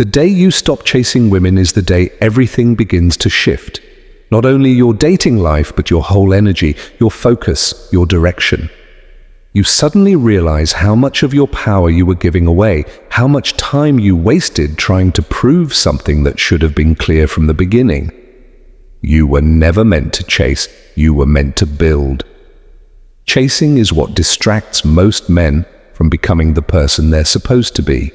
The day you stop chasing women is the day everything begins to shift. Not only your dating life, but your whole energy, your focus, your direction. You suddenly realize how much of your power you were giving away, how much time you wasted trying to prove something that should have been clear from the beginning. You were never meant to chase, you were meant to build. Chasing is what distracts most men from becoming the person they're supposed to be.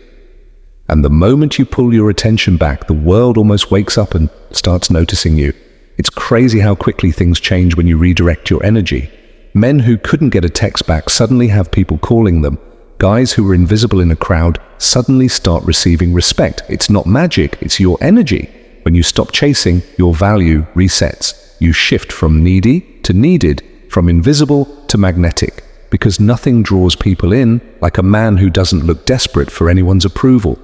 And the moment you pull your attention back, the world almost wakes up and starts noticing you. It's crazy how quickly things change when you redirect your energy. Men who couldn't get a text back suddenly have people calling them. Guys who were invisible in a crowd suddenly start receiving respect. It's not magic, it's your energy. When you stop chasing, your value resets. You shift from needy to needed, from invisible to magnetic, because nothing draws people in like a man who doesn't look desperate for anyone's approval.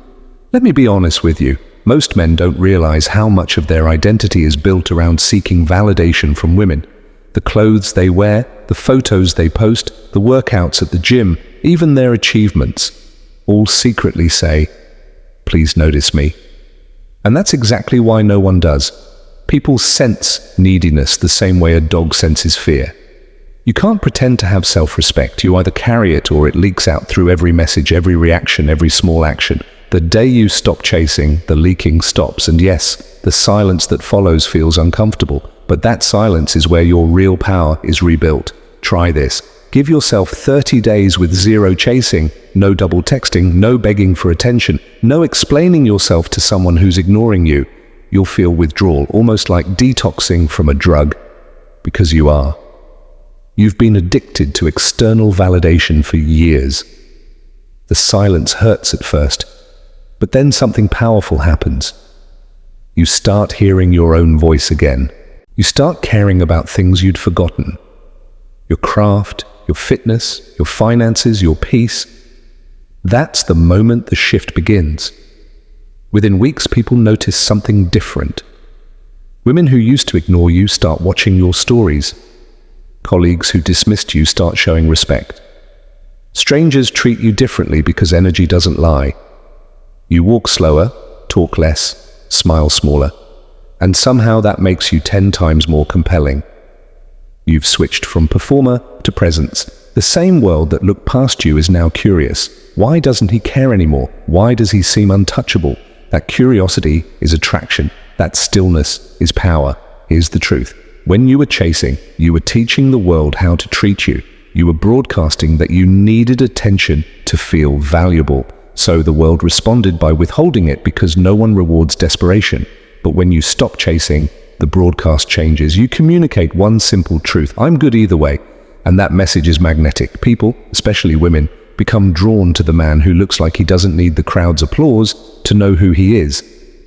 Let me be honest with you. Most men don't realize how much of their identity is built around seeking validation from women. The clothes they wear, the photos they post, the workouts at the gym, even their achievements, all secretly say, "Please notice me." And that's exactly why no one does. People sense neediness the same way a dog senses fear. You can't pretend to have self-respect. You either carry it or it leaks out through every message, every reaction, every small action. The day you stop chasing, the leaking stops, and yes, the silence that follows feels uncomfortable, but that silence is where your real power is rebuilt. Try this. Give yourself 30 days with zero chasing, no double texting, no begging for attention, no explaining yourself to someone who's ignoring you. You'll feel withdrawal, almost like detoxing from a drug, because you are. You've been addicted to external validation for years. The silence hurts at first, but then something powerful happens. You start hearing your own voice again. You start caring about things you'd forgotten. Your craft, your fitness, your finances, your peace. That's the moment the shift begins. Within weeks, people notice something different. Women who used to ignore you start watching your stories. Colleagues who dismissed you start showing respect. Strangers treat you differently because energy doesn't lie. You walk slower, talk less, smile smaller, and somehow that makes you 10 times more compelling. You've switched from performer to presence. The same world that looked past you is now curious. Why doesn't he care anymore? Why does he seem untouchable? That curiosity is attraction. That stillness is power. Here's the truth. When you were chasing, you were teaching the world how to treat you. You were broadcasting that you needed attention to feel valuable. So the world responded by withholding it because no one rewards desperation. But when you stop chasing, the broadcast changes. You communicate one simple truth: I'm good either way. And that message is magnetic. People, especially women, become drawn to the man who looks like he doesn't need the crowd's applause to know who he is.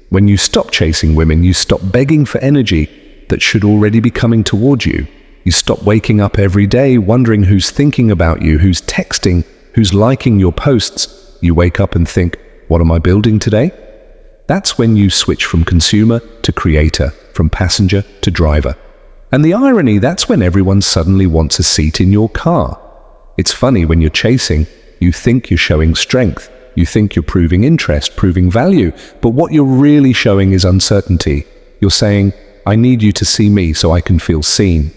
When you stop chasing women, you stop begging for energy that should already be coming toward you. You stop waking up every day wondering who's thinking about you, who's texting, who's liking your posts. You wake up and think, what am I building today? That's when you switch from consumer to creator, from passenger to driver. And the irony, that's when everyone suddenly wants a seat in your car. It's funny, when you're chasing, you think you're showing strength. You think you're proving interest, proving value. But what you're really showing is uncertainty. You're saying, I need you to see me so I can feel seen.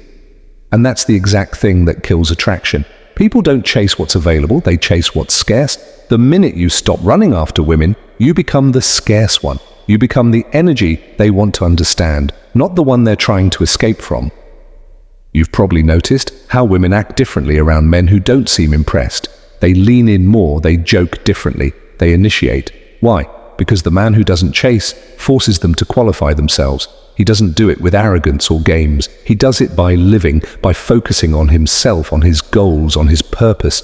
And that's the exact thing that kills attraction. People don't chase what's available, they chase what's scarce. The minute you stop running after women, you become the scarce one. You become the energy they want to understand, not the one they're trying to escape from. You've probably noticed how women act differently around men who don't seem impressed. They lean in more, they joke differently, they initiate. Why? Because the man who doesn't chase forces them to qualify themselves. He doesn't do it with arrogance or games. He does it by living, by focusing on himself, on his goals, on his purpose.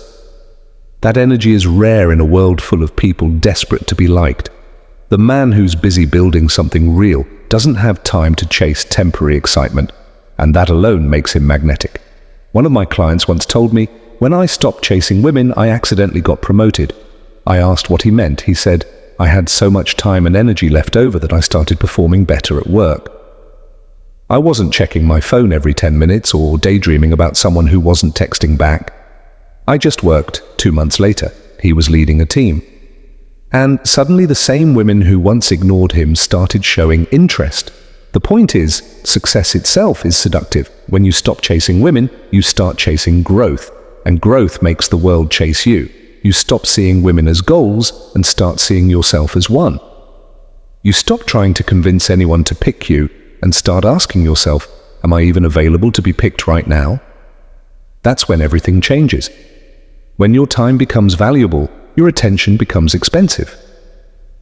That energy is rare in a world full of people desperate to be liked. The man who's busy building something real doesn't have time to chase temporary excitement, and that alone makes him magnetic. One of my clients once told me, when I stopped chasing women, I accidentally got promoted. I asked what he meant. He said, I had so much time and energy left over that I started performing better at work. I wasn't checking my phone every 10 minutes or daydreaming about someone who wasn't texting back. I just worked. 2 months later, he was leading a team. And suddenly the same women who once ignored him started showing interest. The point is, success itself is seductive. When you stop chasing women, you start chasing growth. And growth makes the world chase you. You stop seeing women as goals and start seeing yourself as one. You stop trying to convince anyone to pick you and start asking yourself, am I even available to be picked right now? That's when everything changes. When your time becomes valuable, your attention becomes expensive.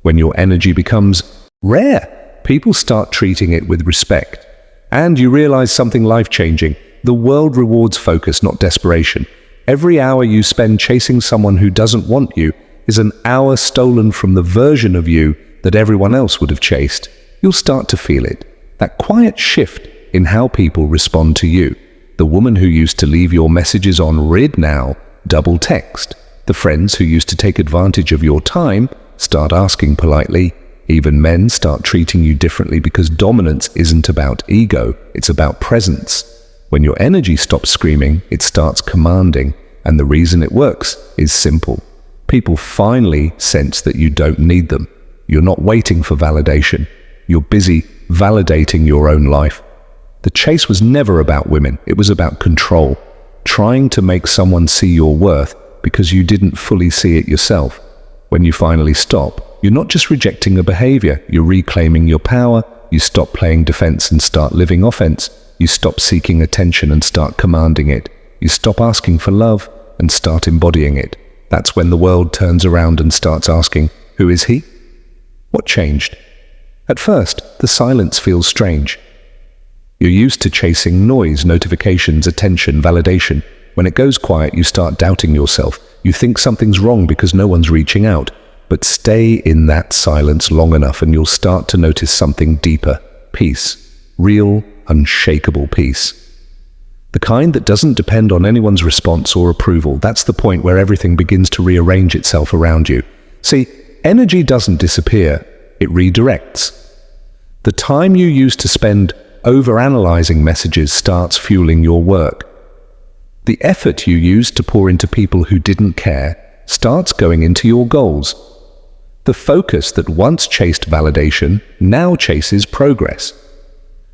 When your energy becomes rare, people start treating it with respect. And you realize something life-changing. The world rewards focus, not desperation. Every hour you spend chasing someone who doesn't want you is an hour stolen from the version of you that everyone else would have chased. You'll start to feel it. That quiet shift in how people respond to you. The woman who used to leave your messages on read now double text. The friends who used to take advantage of your time start asking politely. Even men start treating you differently because dominance isn't about ego, it's about presence. When your energy stops screaming, it starts commanding, and the reason it works is simple. People finally sense that you don't need them. You're not waiting for validation. You're busy validating your own life. The chase was never about women, it was about control. Trying to make someone see your worth because you didn't fully see it yourself. When you finally stop, you're not just rejecting a behavior, you're reclaiming your power. You stop playing defense and start living offense. You stop seeking attention and start commanding it. You stop asking for love and start embodying it. That's when the world turns around and starts asking, who is he? What changed? At first, the silence feels strange. You're used to chasing noise, notifications, attention, validation. When it goes quiet, you start doubting yourself. You think something's wrong because no one's reaching out. But stay in that silence long enough and you'll start to notice something deeper. Peace. Real, unshakable peace. The kind that doesn't depend on anyone's response or approval. That's the point where everything begins to rearrange itself around you. See, energy doesn't disappear, it redirects. The time you used to spend overanalyzing messages starts fueling your work. The effort you used to pour into people who didn't care starts going into your goals. The focus that once chased validation now chases progress.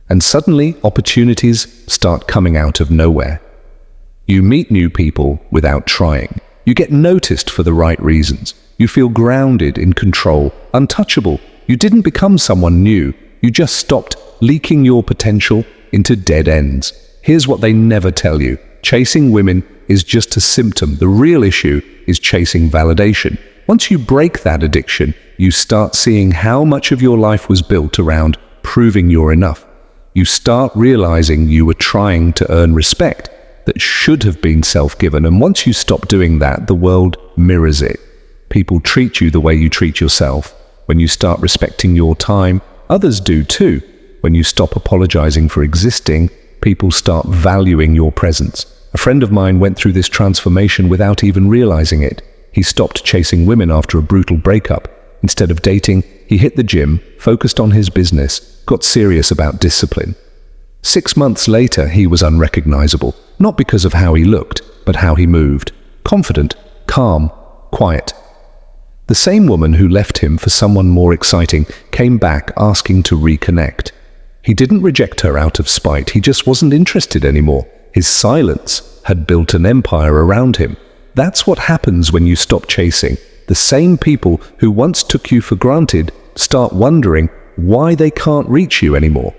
And suddenly, opportunities start coming out of nowhere. You meet new people without trying. You get noticed for the right reasons. You feel grounded, in control, untouchable. You didn't become someone new. You just stopped leaking your potential into dead ends. Here's what they never tell you. Chasing women is just a symptom. The real issue is chasing validation. Once you break that addiction, you start seeing how much of your life was built around proving you're enough. You start realizing you were trying to earn respect that should have been self-given, and once you stop doing that, the world mirrors it. People treat you the way you treat yourself. When you start respecting your time, others do too. When you stop apologizing for existing, people start valuing your presence. A friend of mine went through this transformation without even realizing it. He stopped chasing women after a brutal breakup. Instead of dating, he hit the gym, focused on his business, got serious about discipline. 6 months later, he was unrecognizable, not because of how he looked, but how he moved. Confident, calm, quiet. The same woman who left him for someone more exciting came back asking to reconnect. He didn't reject her out of spite, he just wasn't interested anymore. His silence had built an empire around him. That's what happens when you stop chasing. The same people who once took you for granted start wondering why they can't reach you anymore.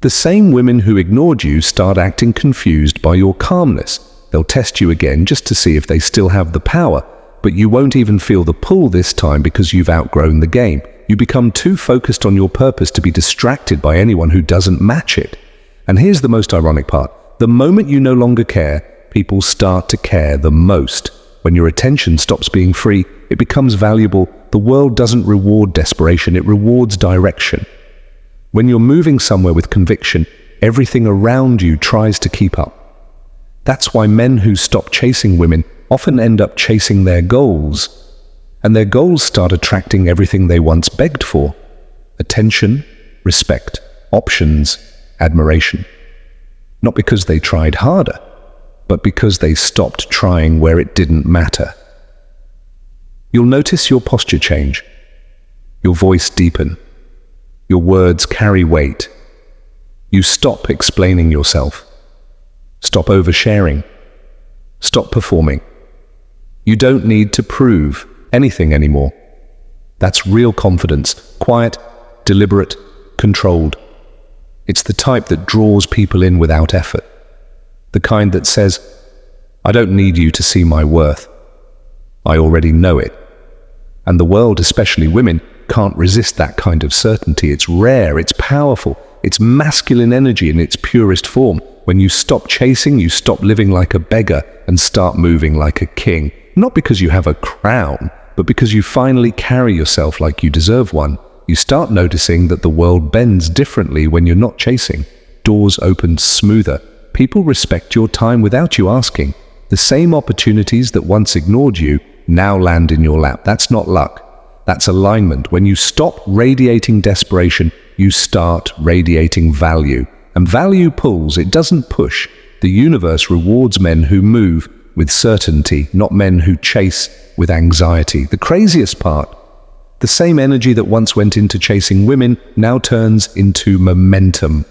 The same women who ignored you start acting confused by your calmness. They'll test you again just to see if they still have the power, but you won't even feel the pull this time because you've outgrown the game. You become too focused on your purpose to be distracted by anyone who doesn't match it. And here's the most ironic part. The moment you no longer care, people start to care the most. When your attention stops being free, it becomes valuable. The world doesn't reward desperation, it rewards direction. When you're moving somewhere with conviction, everything around you tries to keep up. That's why men who stop chasing women often end up chasing their goals. And their goals start attracting everything they once begged for. Attention, respect, options, admiration. Not because they tried harder, but because they stopped trying where it didn't matter. You'll notice your posture change, your voice deepen, your words carry weight. You stop explaining yourself, stop oversharing, stop performing. You don't need to prove anything anymore. That's real confidence, quiet, deliberate, controlled. It's the type that draws people in without effort. The kind that says, I don't need you to see my worth. I already know it. And the world, especially women, can't resist that kind of certainty. It's rare, it's powerful, it's masculine energy in its purest form. When you stop chasing, you stop living like a beggar and start moving like a king. Not because you have a crown, but because you finally carry yourself like you deserve one. You start noticing that the world bends differently when you're not chasing. Doors open smoother. People respect your time without you asking. The same opportunities that once ignored you now land in your lap. That's not luck. That's alignment. When you stop radiating desperation, you start radiating value. And value pulls, it doesn't push. The universe rewards men who move with certainty, not men who chase with anxiety. The craziest part, the same energy that once went into chasing women now turns into momentum.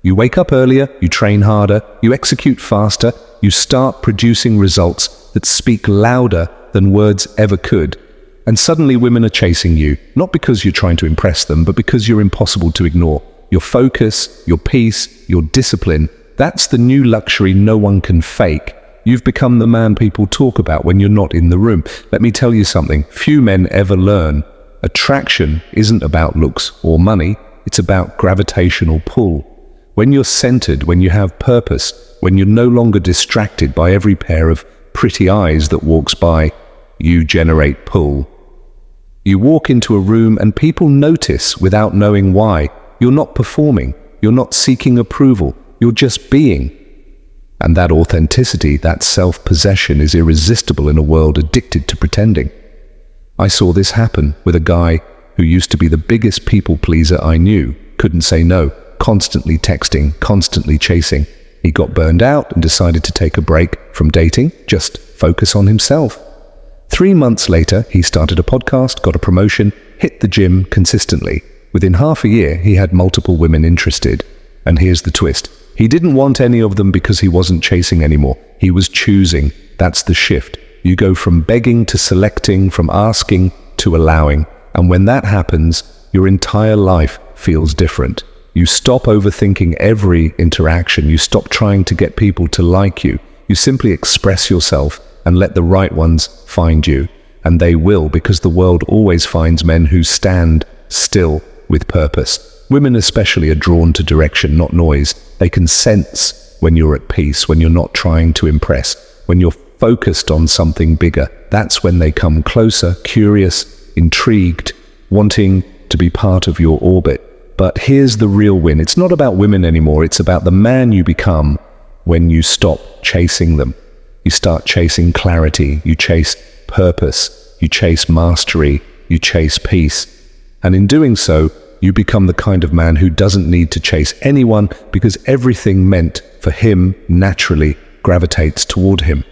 You wake up earlier, you train harder, you execute faster, you start producing results that speak louder than words ever could. And suddenly women are chasing you, not because you're trying to impress them, but because you're impossible to ignore. Your focus, your peace, your discipline, that's the new luxury no one can fake. You've become the man people talk about when you're not in the room. Let me tell you something, few men ever learn. Attraction isn't about looks or money, it's about gravitational pull. When you're centered, when you have purpose, when you're no longer distracted by every pair of pretty eyes that walks by, you generate pull. You walk into a room and people notice without knowing why. You're not performing, you're not seeking approval, you're just being. And that authenticity, that self-possession is irresistible in a world addicted to pretending. I saw this happen with a guy who used to be the biggest people pleaser I knew, couldn't say no, constantly texting, constantly chasing. He got burned out and decided to take a break from dating, just focus on himself. 3 months later, he started a podcast, got a promotion, hit the gym consistently. Within half a year, he had multiple women interested. And here's the twist. He didn't want any of them because he wasn't chasing anymore. He was choosing. That's the shift. You go from begging to selecting, from asking to allowing. And when that happens, your entire life feels different. You stop overthinking every interaction. You stop trying to get people to like you. You simply express yourself and let the right ones find you. And they will, because the world always finds men who stand still with purpose. Women especially are drawn to direction, not noise. They can sense when you're at peace, when you're not trying to impress, when you're focused on something bigger. That's when they come closer, curious, intrigued, wanting to be part of your orbit. But here's the real win. It's not about women anymore. It's about the man you become when you stop chasing them. You start chasing clarity. You chase purpose. You chase mastery. You chase peace. And in doing so, you become the kind of man who doesn't need to chase anyone because everything meant for him naturally gravitates toward him.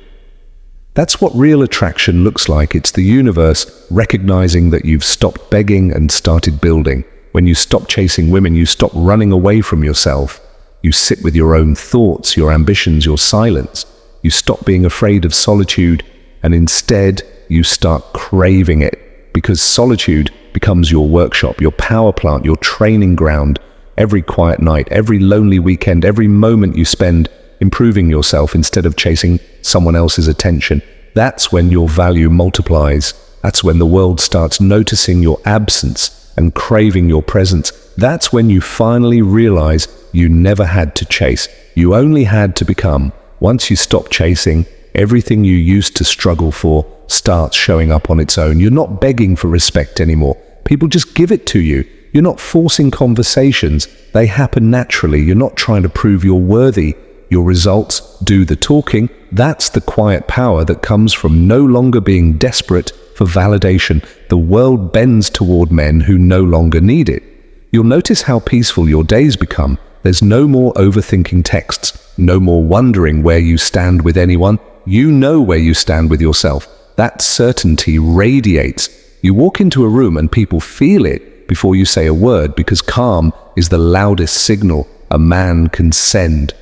That's what real attraction looks like. It's the universe recognizing that you've stopped begging and started building. When you stop chasing women, you stop running away from yourself. You sit with your own thoughts, your ambitions, your silence. You stop being afraid of solitude, and instead you start craving it, because solitude becomes your workshop, your power plant, your training ground. Every quiet night, every lonely weekend, every moment you spend improving yourself instead of chasing someone else's attention. That's when your value multiplies. That's when the world starts noticing your absence and craving your presence. That's when you finally realize you never had to chase. You only had to become. Once you stop chasing, everything you used to struggle for starts showing up on its own. You're not begging for respect anymore. People just give it to you. You're not forcing conversations. They happen naturally. You're not trying to prove you're worthy. Your results do the talking. That's the quiet power that comes from no longer being desperate for validation. The world bends toward men who no longer need it. You'll notice how peaceful your days become. There's no more overthinking texts, no more wondering where you stand with anyone. You know where you stand with yourself. That certainty radiates. You walk into a room and people feel it before you say a word, because calm is the loudest signal a man can send.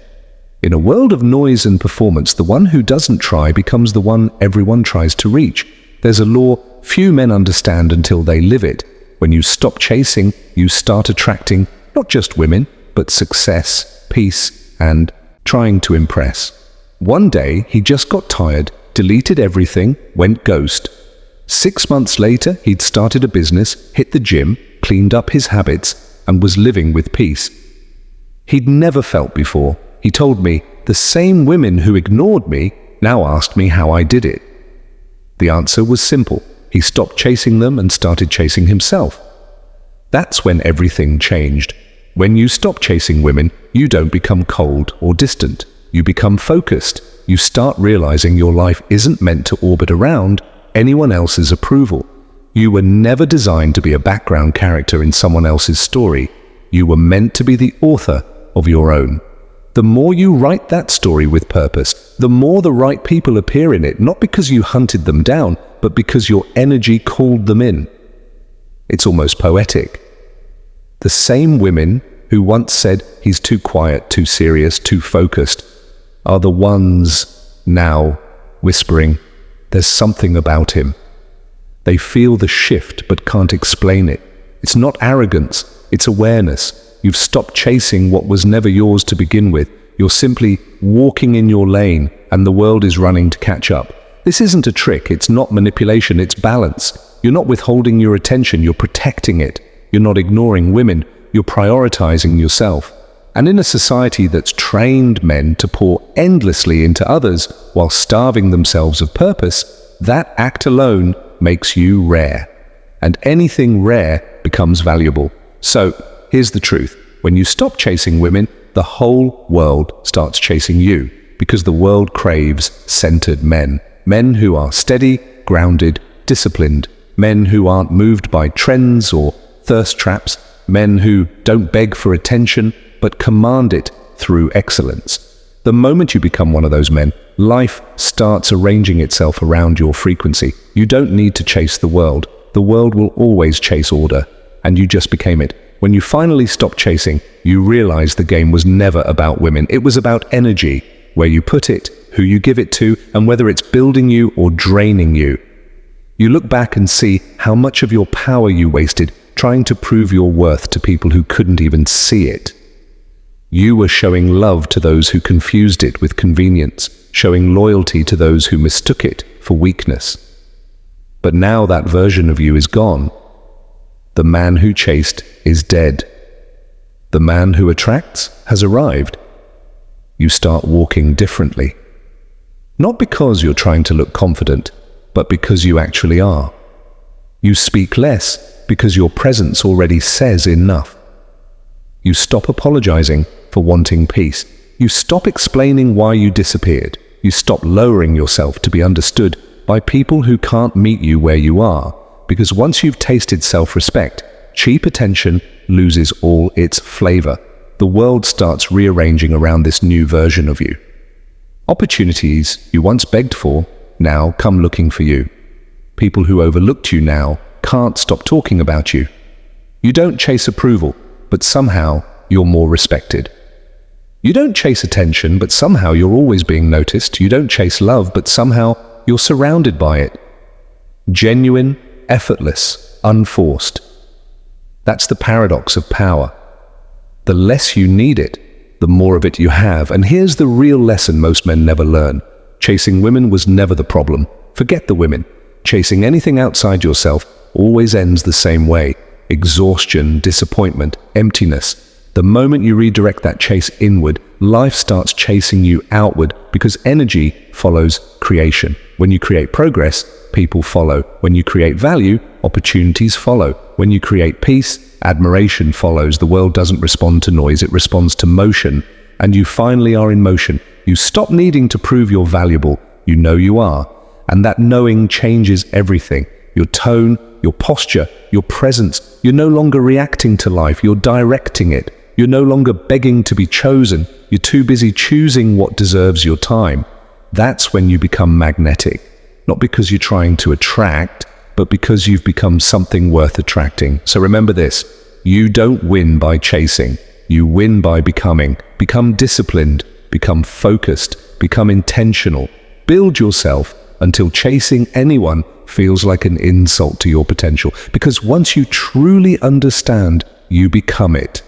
In a world of noise and performance, the one who doesn't try becomes the one everyone tries to reach. There's a law few men understand until they live it. When you stop chasing, you start attracting not just women, but success, peace, and trying to impress. One day, he just got tired, deleted everything, went ghost. 6 months later, he'd started a business, hit the gym, cleaned up his habits, and was living with peace. He'd never felt before. He told me, the same women who ignored me now asked me how I did it. The answer was simple. He stopped chasing them and started chasing himself. That's when everything changed. When you stop chasing women, you don't become cold or distant. You become focused. You start realizing your life isn't meant to orbit around anyone else's approval. You were never designed to be a background character in someone else's story. You were meant to be the author of your own. The more you write that story with purpose, the more the right people appear in it, not because you hunted them down, but because your energy called them in. It's almost poetic. The same women who once said, he's too quiet, too serious, too focused, are the ones now whispering, there's something about him. They feel the shift but can't explain it. It's not arrogance, it's awareness. You've stopped chasing what was never yours to begin with. You're simply walking in your lane, and the world is running to catch up. This isn't a trick, it's not manipulation, it's balance. You're not withholding your attention, you're protecting it. You're not ignoring women, you're prioritizing yourself. And in a society that's trained men to pour endlessly into others while starving themselves of purpose, that act alone makes you rare. And anything rare becomes valuable. So, here's the truth. When you stop chasing women, the whole world starts chasing you, because the world craves centered men. Men who are steady, grounded, disciplined. Men who aren't moved by trends or thirst traps. Men who don't beg for attention, but command it through excellence. The moment you become one of those men, life starts arranging itself around your frequency. You don't need to chase the world. The world will always chase order, and you just became it. When you finally stop chasing, you realize the game was never about women. It was about energy, where you put it, who you give it to, and whether it's building you or draining you. You look back and see how much of your power you wasted trying to prove your worth to people who couldn't even see it. You were showing love to those who confused it with convenience, showing loyalty to those who mistook it for weakness. But now that version of you is gone. The man who chased is dead. The man who attracts has arrived. You start walking differently. Not because you're trying to look confident, but because you actually are. You speak less because your presence already says enough. You stop apologizing for wanting peace. You stop explaining why you disappeared. You stop lowering yourself to be understood by people who can't meet you where you are. Because once you've tasted self-respect, cheap attention loses all its flavor. The world starts rearranging around this new version of you. Opportunities you once begged for now come looking for you. People who overlooked you now can't stop talking about you. You don't chase approval, but somehow you're more respected. You don't chase attention, but somehow you're always being noticed. You don't chase love, but somehow you're surrounded by it. Genuine, effortless, unforced. That's the paradox of power. The less you need it, the more of it you have. And here's the real lesson most men never learn. Chasing women was never the problem. Forget the women. Chasing anything outside yourself always ends the same way. Exhaustion, disappointment, emptiness. The moment you redirect that chase inward, life starts chasing you outward, because energy follows creation. When you create progress, people follow. When you create value, opportunities follow. When you create peace, admiration follows. The world doesn't respond to noise, it responds to motion. And you finally are in motion. You stop needing to prove you're valuable. You know you are. And that knowing changes everything. Your tone, your posture, your presence. You're no longer reacting to life, you're directing it. You're no longer begging to be chosen. You're too busy choosing what deserves your time. That's when you become magnetic. not because you're trying to attract, but because you've become something worth attracting. So remember this, you don't win by chasing, you win by becoming. Become disciplined, become focused, become intentional. Build yourself until chasing anyone feels like an insult to your potential. Because once you truly understand, you become it.